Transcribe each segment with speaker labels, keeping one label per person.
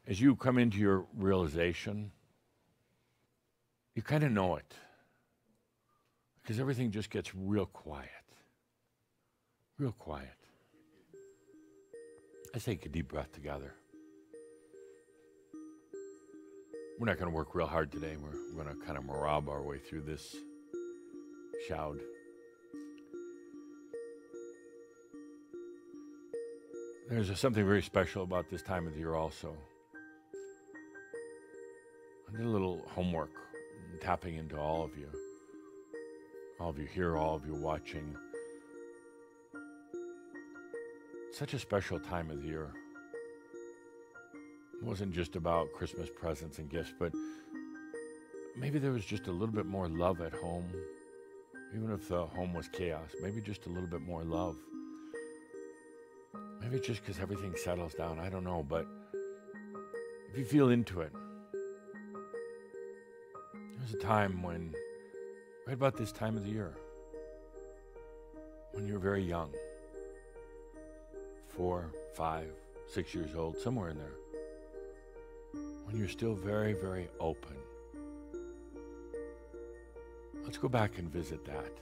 Speaker 1: as you come into your realization, you kind of know it. Because everything just gets real quiet. Real quiet. Let's take a deep breath together. We're not going to work real hard today. We're going to kind of Merabh our way through this shout. There's something very special about this time of the year also. I did a little homework, tapping into all of you here, all of you watching. Such a special time of the year. It wasn't just about Christmas presents and gifts, but maybe there was just a little bit more love at home. Even if the home was chaos, maybe just a little bit more love. Maybe just because everything settles down, I don't know, but if you feel into it, there's a time when, right about this time of the year, when you're very young, 4, 5, 6 years old, somewhere in there, when you're still very, very open. Let's go back and visit that.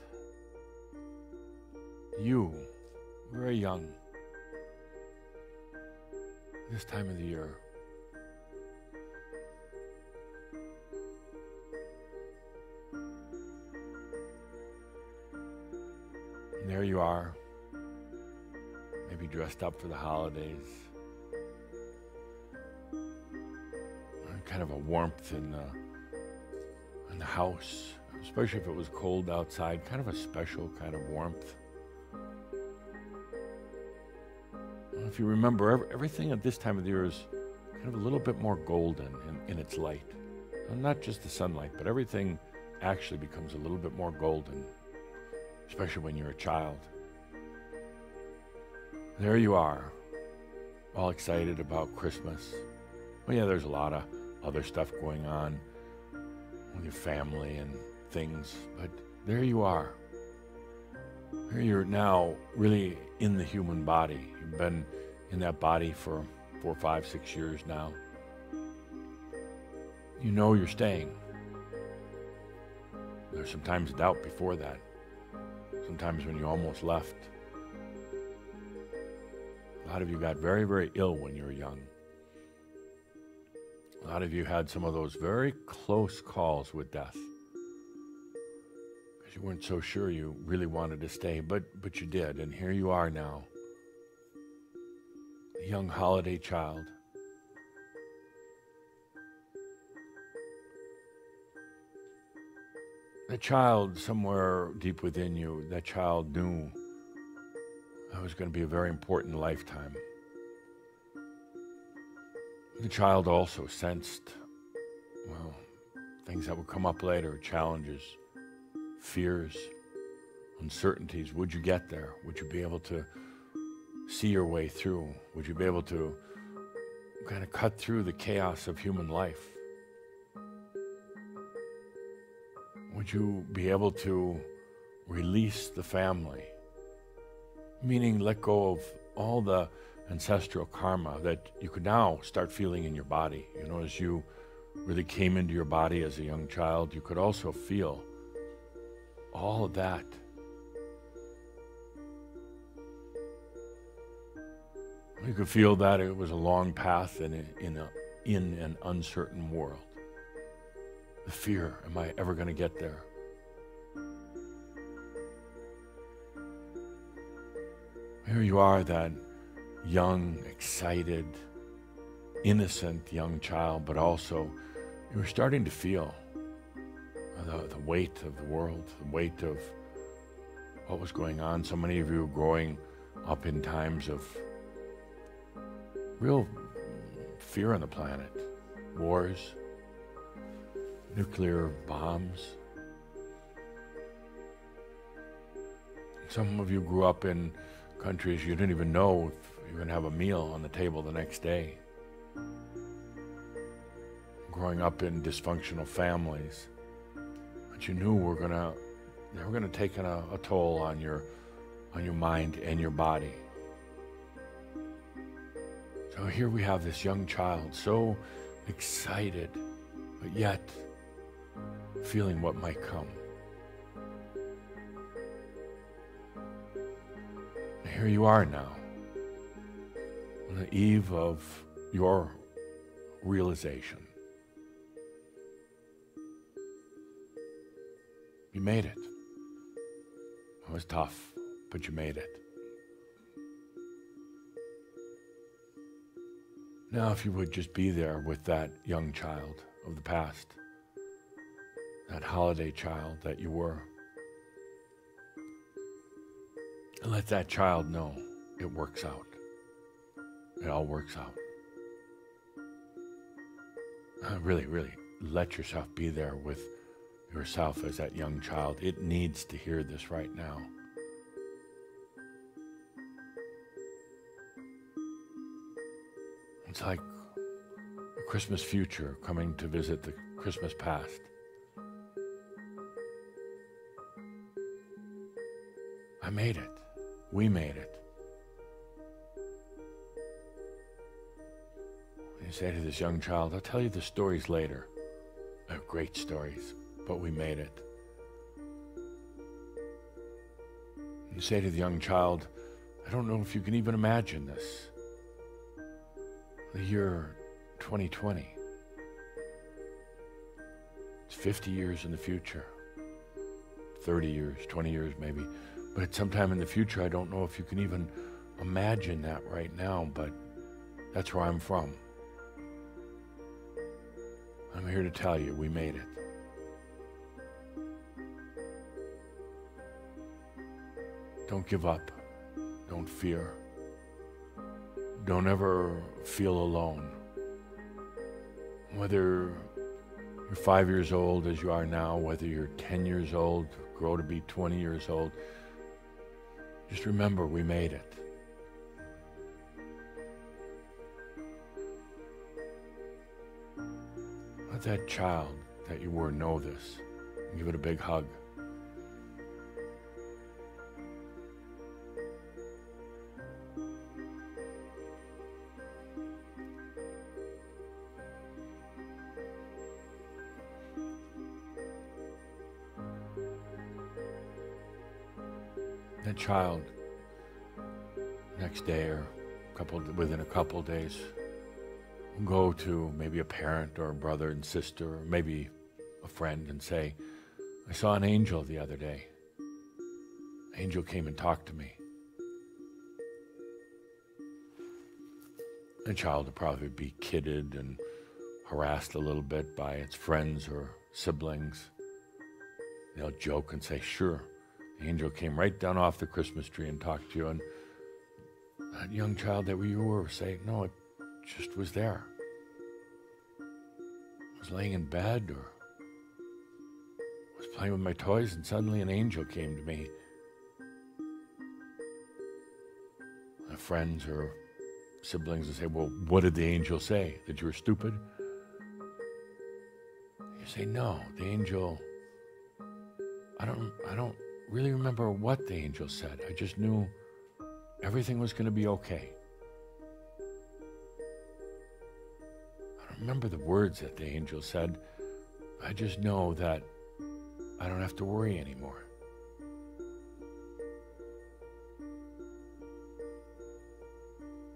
Speaker 1: You, very young, this time of the year. And there you are, maybe dressed up for the holidays. Kind of a warmth in the house, especially if it was cold outside, kind of a special kind of warmth. If you remember, everything at this time of the year is kind of a little bit more golden in its light. And not just the sunlight, but everything actually becomes a little bit more golden, especially when you're a child. There you are, all excited about Christmas. Well, yeah, there's a lot of other stuff going on with your family and things, but there you are. There you're now really in the human body. You've been in that body for 4, 5, 6 years now. You know you're staying. There's sometimes doubt before that. Sometimes when you almost left. A lot of you got very, very ill when you were young. A lot of you had some of those very close calls with death. Because you weren't so sure you really wanted to stay, but you did, and here you are now. A young holiday child. The child somewhere deep within you, that child knew that was going to be a very important lifetime. The child also sensed, well, things that would come up later, challenges, fears, uncertainties. Would you get there? Would you be able to see your way through? Would you be able to kind of cut through the chaos of human life? Would you be able to release the family? Meaning let go of all the ancestral karma that you could now start feeling in your body. You know, as you really came into your body as a young child, you could also feel all of that. You could feel that it was a long path in an uncertain world. The fear, am I ever going to get there? Here you are, that young, excited, innocent young child, but also you were starting to feel the weight of the world, the weight of what was going on. So many of you were growing up in times of real fear on the planet, wars, nuclear bombs. Some of you grew up in countries you didn't even know if you're going to have a meal on the table the next day. Growing up in dysfunctional families, but you knew they were going to take a toll on your mind and your body. So here we have this young child, so excited, but yet feeling what might come. And here you are now, on the eve of your realization. You made it. It was tough, but you made it. Now, if you would just be there with that young child of the past, that holiday child that you were, and let that child know it works out. It all works out. Really, really let yourself be there with yourself as that young child. It needs to hear this right now. It's like a Christmas future coming to visit the Christmas past. I made it. We made it. You say to this young child, I'll tell you the stories later. They're great stories, but we made it. You say to the young child, I don't know if you can even imagine this. The year 2020. It's 50 years in the future. 30 years, 20 years maybe. But at some time in the future, I don't know if you can even imagine that right now, but that's where I'm from. I'm here to tell you, we made it. Don't give up. Don't fear. Don't ever feel alone. Whether you're 5 years old as you are now, whether you're 10 years old, grow to be 20 years old, just remember we made it. Let that child that you were know this. Give it a big hug. That child, next day or within a couple days, will go to maybe a parent or a brother and sister or maybe a friend and say, I saw an angel the other day. An angel came and talked to me. The child will probably be kidded and harassed a little bit by its friends or siblings. They'll joke and say, sure. The angel came right down off the Christmas tree and talked to you, and that young child that you were say, no, it just was there. I was laying in bed or was playing with my toys, and suddenly an angel came to me. My friends or siblings will say, well, what did the angel say? That you were stupid? You say, no, the angel, I don't really remember what the angel said. I just knew everything was going to be okay. I don't remember the words that the angel said. I just know that I don't have to worry anymore.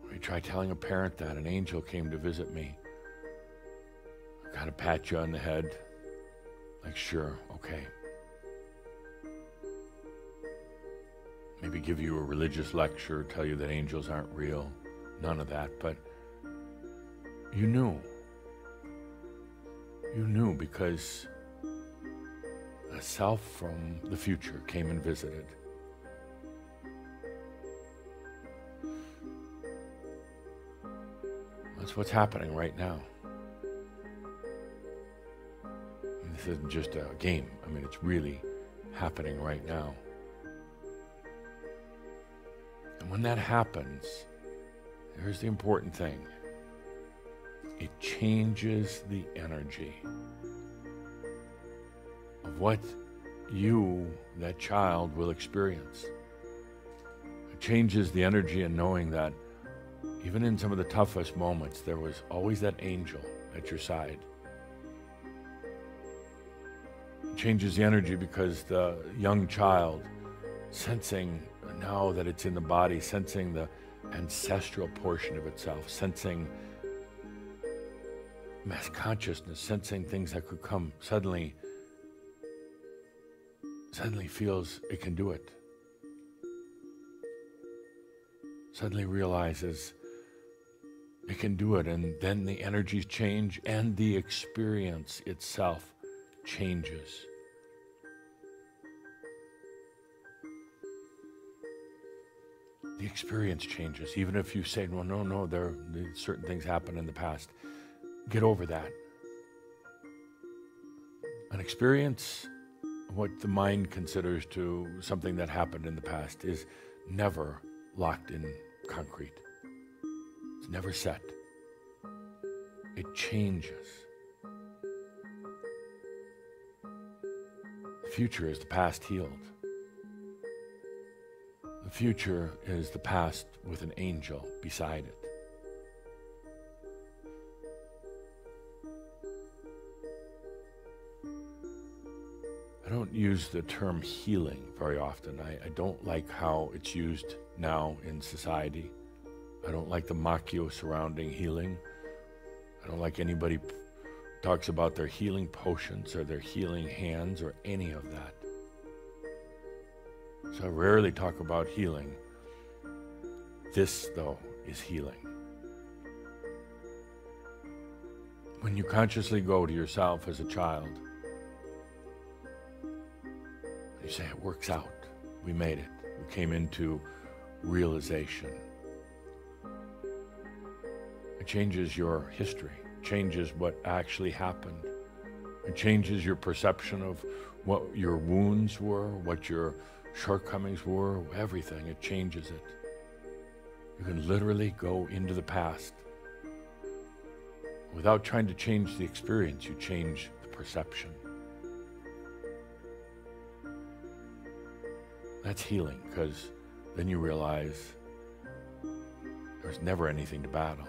Speaker 1: When you try telling a parent that an angel came to visit me, I kind of pat you on the head, like, sure, okay. Maybe give you a religious lecture, tell you that angels aren't real, none of that, but you knew. You knew because a self from the future came and visited. That's what's happening right now. And this isn't just a game. I mean, it's really happening right now. And when that happens, here's the important thing. It changes the energy of what you, that child, will experience. It changes the energy in knowing that even in some of the toughest moments, there was always that angel at your side. It changes the energy because the young child, sensing now that it's in the body, sensing the ancestral portion of itself, sensing mass consciousness, sensing things that could come, suddenly feels it can do it. Suddenly realizes it can do it, and then the energies change and the experience itself changes. The experience changes. Even if you say, well, no, certain things happened in the past. Get over that. An experience, what the mind considers to something that happened in the past, is never locked in concrete. It's never set. It changes. The future is the past healed. The future is the past with an angel beside it. I don't use the term healing very often. I don't like how it's used now in society. I don't like the machio surrounding healing. I don't like anybody talks about their healing potions or their healing hands or any of that. So I rarely talk about healing. This, though, is healing. When you consciously go to yourself as a child, you say, it works out. We made it. We came into realization. It changes your history. It changes what actually happened. It changes your perception of what your wounds were, what your shortcomings were, everything. It changes it. You can literally go into the past. Without trying to change the experience, you change the perception. That's healing, because then you realize there's never anything to battle.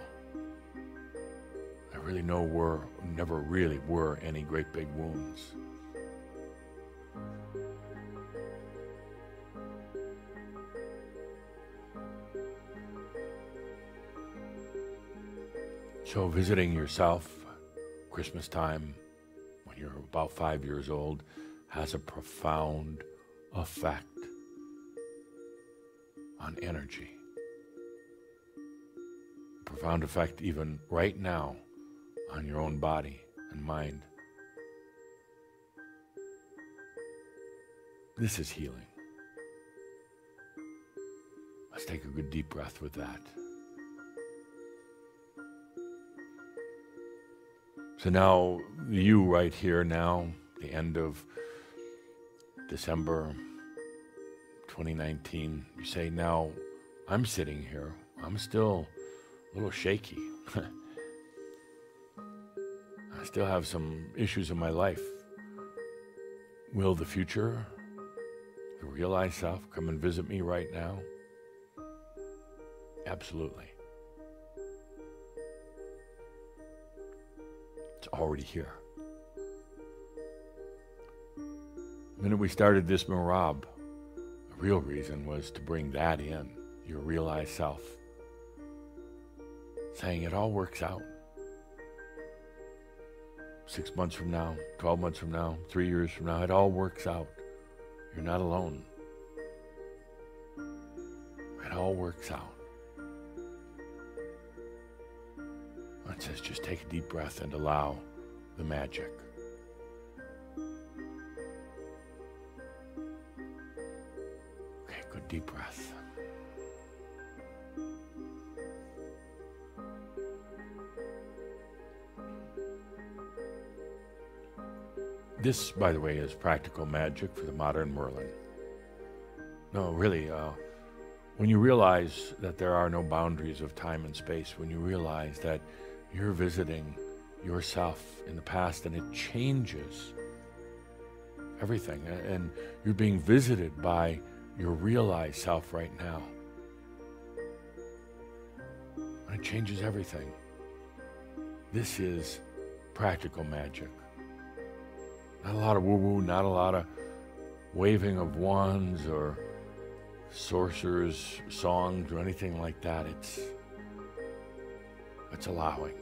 Speaker 1: There never really were any great big wounds. So visiting yourself Christmas time when you're about 5 years old has a profound effect on energy. A profound effect even right now on your own body and mind. This is healing. Let's take a good deep breath with that. So now, you right here now, the end of December 2019, you say, now, I'm sitting here, I'm still a little shaky. I still have some issues in my life. Will the future, the realized self, come and visit me right now? Absolutely. It's already here. The minute we started this Merabh, the real reason was to bring that in, your realized self. Saying it all works out. 6 months from now, 12 months from now, 3 years from now, it all works out. You're not alone. It all works out. It says just take a deep breath and allow the magic. Okay, good deep breath. This, by the way, is practical magic for the modern Merlin. No, really, when you realize that there are no boundaries of time and space, when you realize that you're visiting yourself in the past and it changes everything, and you're being visited by your realized self right now. It changes everything. This is practical magic. Not a lot of woo-woo, not a lot of waving of wands or sorcerers' songs or anything like that. It's allowing.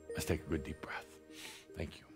Speaker 1: Let's take a good deep breath. Thank you.